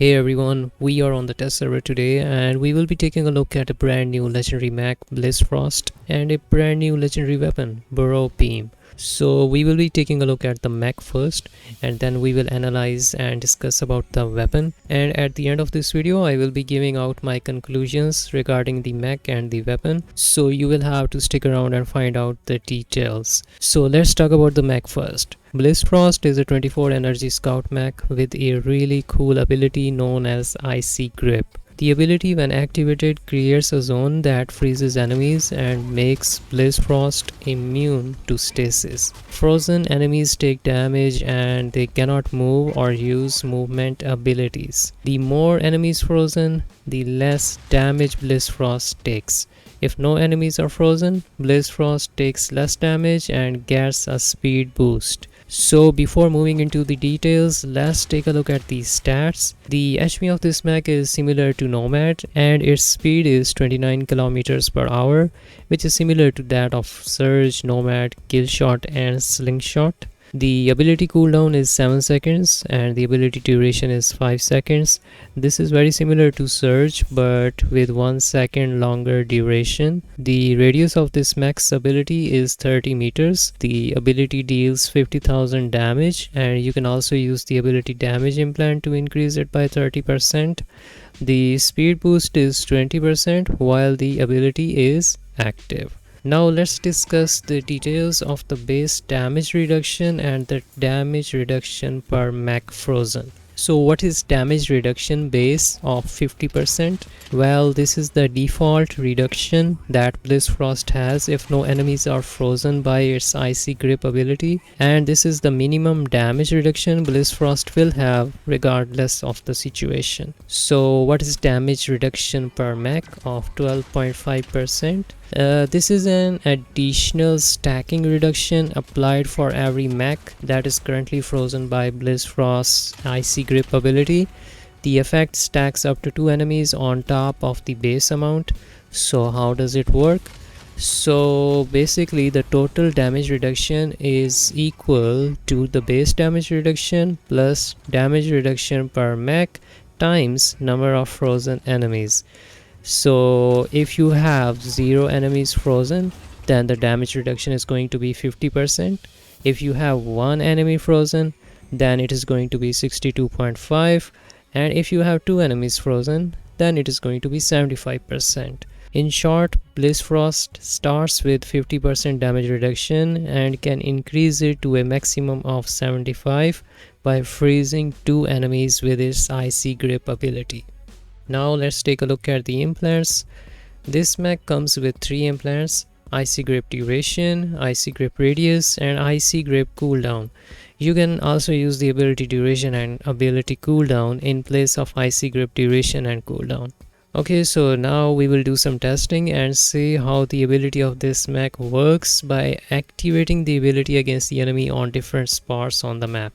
Hey everyone, we are on the test server today and we will be taking a look at a brand new legendary mech Blizzfrost and a brand new legendary weapon Burrow Beam. So we will be taking a look at the mech first and then we will analyze and discuss about the weapon, and at the end of this video I will be giving out my conclusions regarding the mech and the weapon, so you will have to stick around and find out the details. So let's talk about the mech first. Blizzfrost is a 24 energy scout mech with a really cool ability known as Icy Grip. The ability, when activated, creates a zone that freezes enemies and makes Blizzfrost immune to stasis. Frozen enemies take damage and they cannot move or use movement abilities. The more enemies frozen, the less damage Blizzfrost takes. If no enemies are frozen, Blizzfrost takes less damage and gets a speed boost. So before moving into the details, let's take a look at the stats. The HP of this mech is similar to Nomad and its speed is 29 km per hour, which is similar to that of Surge, Nomad, Killshot and Slingshot. The ability cooldown is 7 seconds and the ability duration is 5 seconds. This is very similar to Surge but with 1 second longer duration. The radius of this mech's ability is 30 meters. The ability deals 50,000 damage and you can also use the ability damage implant to increase it by 30%. The speed boost is 20% while the ability is active. Now let's discuss the details of the base damage reduction and the damage reduction per mech frozen. So what is damage reduction base of 50%? Well, this is the default reduction that Blizzfrost has if no enemies are frozen by its Icy Grip ability, and this is the minimum damage reduction Blizzfrost will have regardless of the situation. So what is damage reduction per mech of 12.5%? This is an additional stacking reduction applied for every mech that is currently frozen by Blizzfrost's Icy Grip ability. The effect stacks up to 2 enemies on top of the base amount. So how does it work? So basically the total damage reduction is equal to the base damage reduction plus damage reduction per mech times number of frozen enemies. So if you have 0 enemies frozen, then the damage reduction is going to be 50%. If you have 1 enemy frozen, then it is going to be 62.5, and if you have 2 enemies frozen, then it is going to be 75%. In short, Blizzfrost starts with 50% damage reduction and can increase it to a maximum of 75 by freezing 2 enemies with its Icy Grip ability. Now let's take a look at the implants. This mech comes with 3 implants: Icy Grip Duration, Icy Grip Radius and Icy Grip Cooldown. You can also use the ability duration and ability cooldown in place of Icy Grip Duration and cooldown. Okay, so now we will do some testing and see how the ability of this mech works by activating the ability against the enemy on different spots on the map.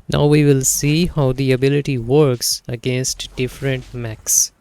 Now we will see how the ability works against different mechs.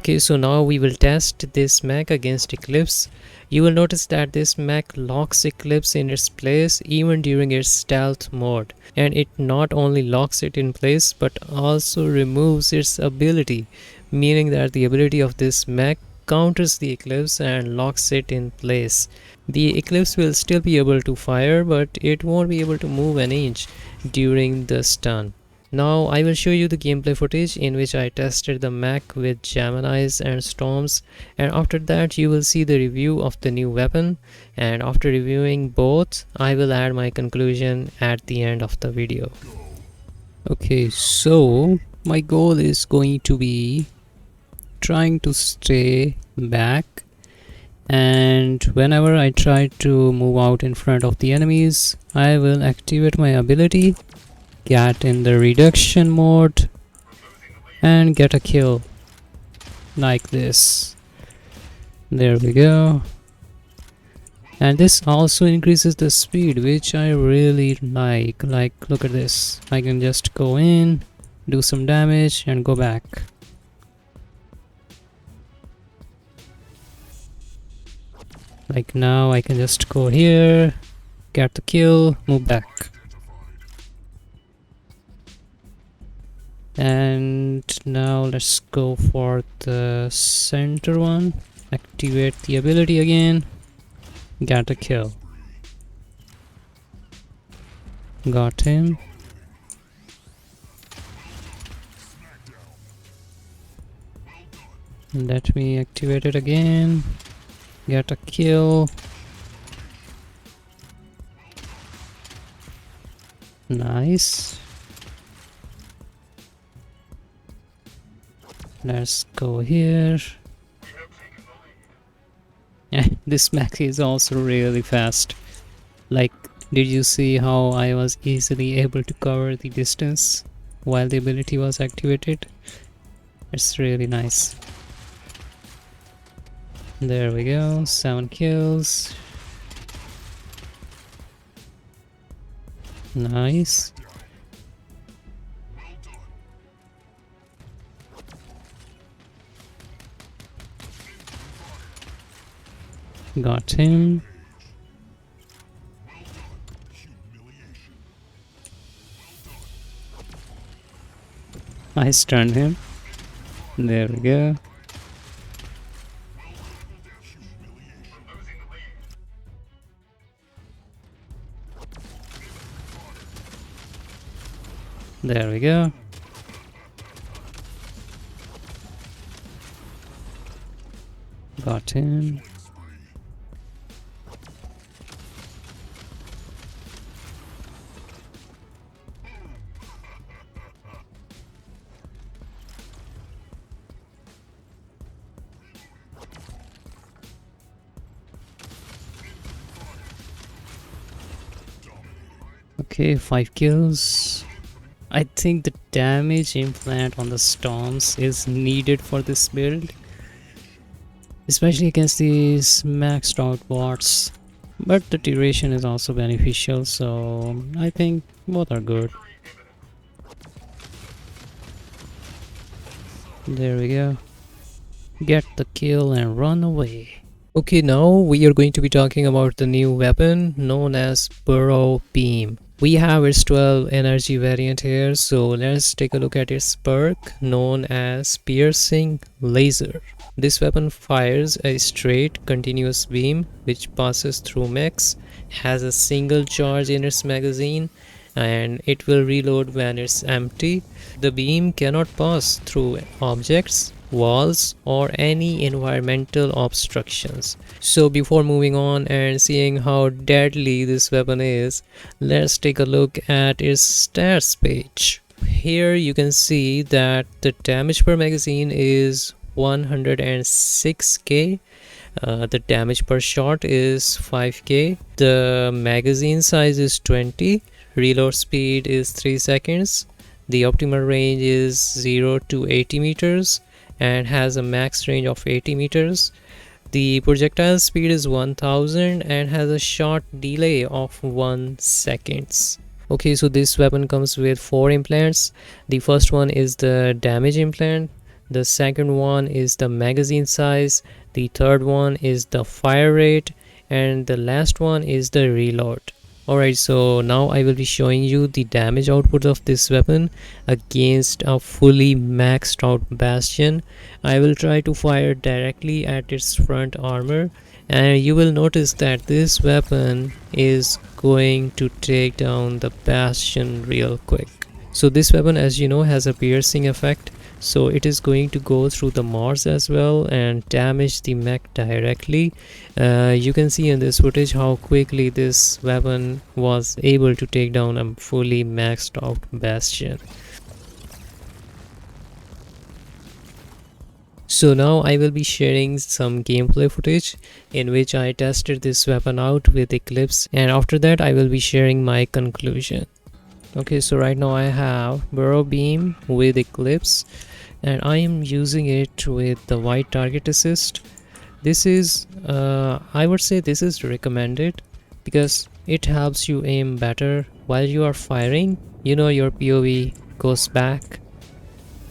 Okay, so now we will test this mech against Eclipse. You will notice that this mech locks Eclipse in its place even during its stealth mode, and it not only locks it in place but also removes its ability, meaning that the ability of this mech counters the Eclipse and locks it in place. The Eclipse will still be able to fire, but it won't be able to move an inch during the stun. Now I will show you the gameplay footage in which I tested the Mech with Geminis and Storms, and after that you will see the review of the new weapon, and after reviewing both I will add my conclusion at the end of the video. Okay, so my goal is going to be trying to stay back, and whenever I try to move out in front of the enemies I will activate my ability, get in the reduction mode and get a kill like this. There we go. And this also increases the speed, which I really like. Look at this, I can just go in, do some damage and go back. Like now I can just go here, get the kill, move back. And now let's go for the center one, activate the ability again, get a kill. Got him. Let me activate it again, get a kill. Nice. Let's go here. Yeah, this mech is also really fast. Like, did you see how I was easily able to cover the distance while the ability was activated? It's really nice. There we go, 7 kills. Nice. Got him. I stunned him. There we go. There we go. Got him. Okay, 5 kills. I think the damage implant on the storms is needed for this build, especially against these maxed out bots, but the duration is also beneficial, so I think both are good. There we go. Get the kill and run away. Okay, now we are going to be talking about the new weapon known as Burrow Beam. We have its 12 energy variant here, so let's take a look at its perk known as Piercing Laser. This weapon fires a straight continuous beam which passes through mechs, has a single charge in its magazine, and it will reload when it's empty. The beam cannot pass through objects, walls, or any environmental obstructions. So before moving on and seeing how deadly this weapon is, let's take a look at its stats page. Here you can see that the damage per magazine is 106k. The damage per shot is 5k. The magazine size is 20. Reload speed is 3 seconds. The optimal range is 0 to 80 meters and has a max range of 80 meters. The projectile speed is 1000 and has a shot delay of 1 second. Okay, so this weapon comes with 4 implants. The first one is the damage implant. The second one is the magazine size. the third one is the fire rate, and the last one is the reload. Alright, so now I will be showing you the damage output of this weapon against a fully maxed out bastion. I will try to fire directly at its front armor, and you will notice that this weapon is going to take down the bastion real quick. So this weapon, as you know, has a piercing effect, so it is going to go through the Mars as well and damage the mech directly. You can see in this footage how quickly this weapon was able to take down a fully maxed out bastion. So now I will be sharing some gameplay footage in which I tested this weapon out with Eclipse, and after that I will be sharing my conclusion. Okay, so right now I have Burrow Beam with Eclipse, and I am using it with the white target assist. This is I would say this is recommended because it helps you aim better while you are firing. You know, your POV goes back.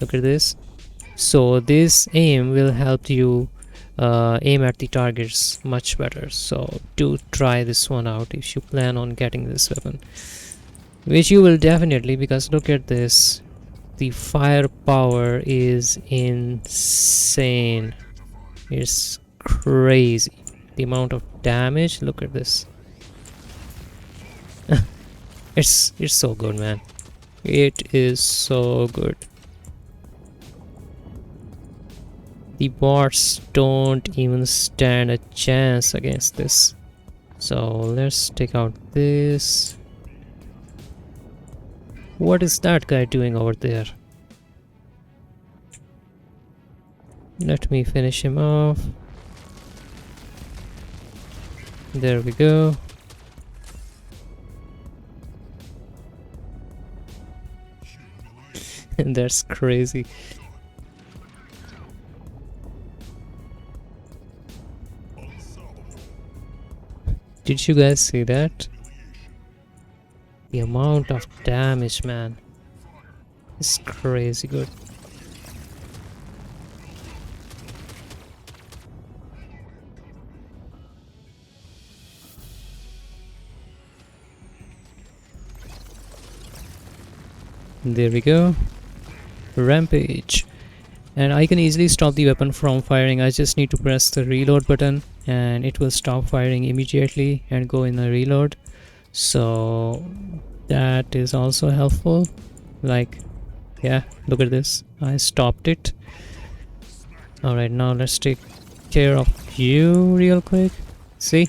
Look at this. So this aim will help you aim at the targets much better. So do try this one out if you plan on getting this weapon, which you will definitely, because look at this. The firepower is insane. It's crazy. The amount of damage, look at this. it's so good, man. It is so good. The bots don't even stand a chance against this. So let's take out this. What is that guy doing over there? Let me finish him off. There we go. That's crazy. Did you guys see that? The amount of damage, man, is crazy good. There we go. Rampage. And I can easily stop the weapon from firing. I just need to press the reload button and it will stop firing immediately and go in a reload. So that is also helpful. Like, yeah, look at this. I stopped it. Alright, now let's take care of you real quick. See?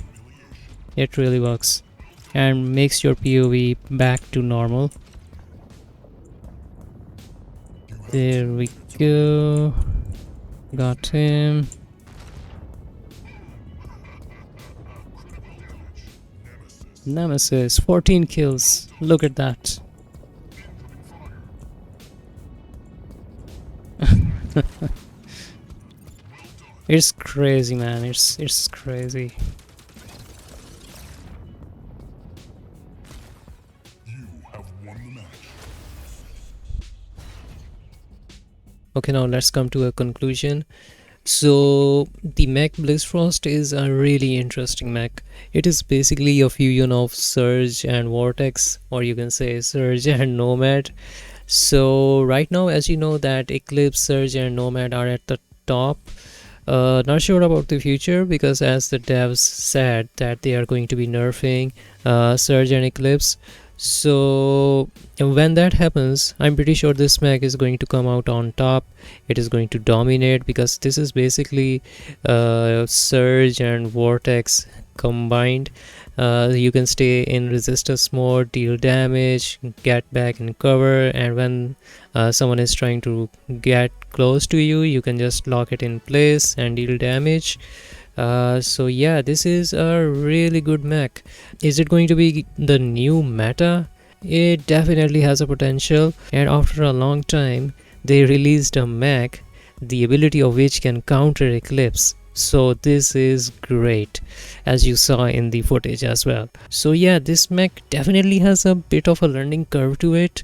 It really works and makes your POV back to normal. There we go. Got him. Nemesis, 14 kills. Look at that. It's crazy, man. It's crazy. Okay, now let's come to a conclusion. So the mech Blizzfrost is a really interesting mech. It is basically a fusion of Surge and Vortex, or you can say Surge and Nomad. So right now, as you know, that Eclipse, Surge and Nomad are at the top. Not sure about the future, because as the devs said that they are going to be nerfing Surge and Eclipse. So when that happens, I'm pretty sure this mech is going to come out on top. It is going to dominate, because this is basically Surge and Vortex combined. You can stay in resistance mode, deal damage, get back in cover, and when someone is trying to get close to you, you can just lock it in place and deal damage. So yeah, this is a really good mech. Is it going to be the new meta? It definitely has a potential, and after a long time they released a mech the ability of which can counter Eclipse. So this is great, as you saw in the footage as well. So yeah, this mech definitely has a bit of a learning curve to it.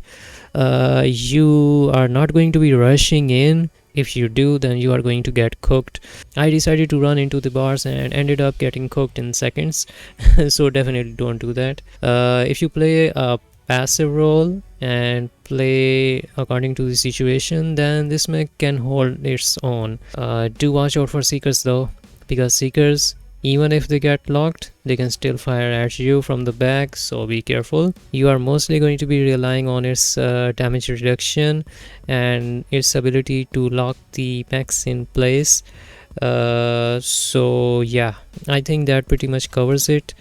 You are not going to be rushing in. if you do, then you are going to get cooked. I decided to run into the bars and ended up getting cooked in seconds. So definitely don't do that. If you play a passive role and play according to the situation, then this mech can hold its own. Do watch out for seekers though, because seekers, even if they get locked, they can still fire at you from the back, so be careful. You are mostly going to be relying on its damage reduction and its ability to lock the mechs in place. So yeah, I think that pretty much covers it.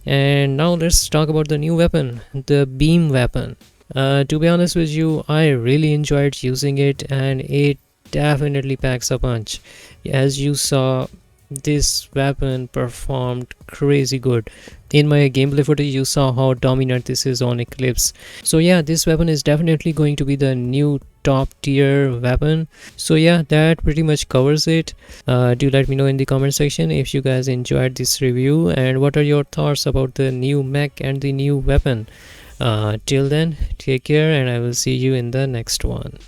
And now let's talk about the new weapon, the beam weapon. To be honest with you, I really enjoyed using it, and it definitely packs a punch. As you saw, this weapon performed crazy good. In my gameplay footage, you saw how dominant this is on Eclipse. So yeah, this weapon is definitely going to be the new top tier weapon. So yeah, that pretty much covers it. Do let me know in the comment section if you guys enjoyed this review and what are your thoughts about the new mech and the new weapon. Till then, take care, and I will see you in the next one.